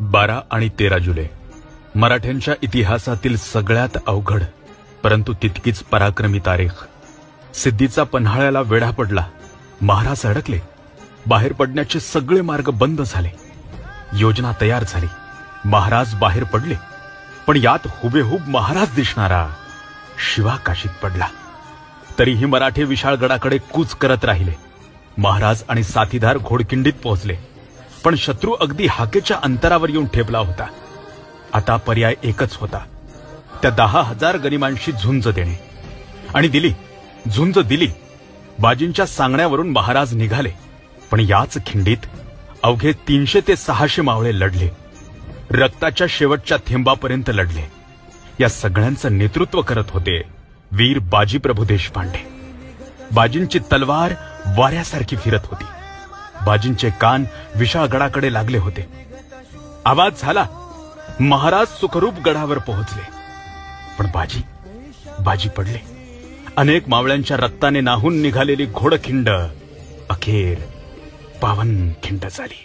12 आणि 13 जुलै मराठ्यांच्या इतिहासातील सगळ्यात अवघड परंतु तितकीच पराक्रमी तारीख. सिद्धीचा पन्हाळ्याला वेढा पडला. महाराज अडकले. बाहेर पडण्याचे सगळे मार्ग बंद झाले. योजना तयार झाली. महाराज बाहेर पडले. पण यात हुबेहूब महाराज दिसणारा शिवा काशीत पडला. तरीही मराठे विशाळगडाकडे कूच करत राहिले. महाराज आणि साथीदार घोडकिंडीत पोहोचले. पण शत्रू अगदी हाकेच्या अंतरावर येऊन ठेपला होता. आता पर्याय एकच होता, त्या 10,000 गनिमांशी झुंज देणे. आणि दिली. झुंज दिली. बाजींच्या सांगण्यावरून महाराज निघाले. पण याच खिंडीत अवघे 300 ते 600 मावळे लढले. रक्ताच्या शेवटच्या थेंबापर्यंत लढले. या सगळ्यांचं नेतृत्व करत होते वीर बाजीप्रभू देशपांडे. बाजींची तलवार वाऱ्यासारखी फिरत होती. बाजींचे कान विशाळगडाकडे लागले होते. आवाज झाला. महाराज सुखरूप गडावर पोहोचले. पण बाजी पडले. अनेक मावळ्यांच्या रक्ताने नाहून निघालेली घोडखिंड अखेर पावन खिंड झाली.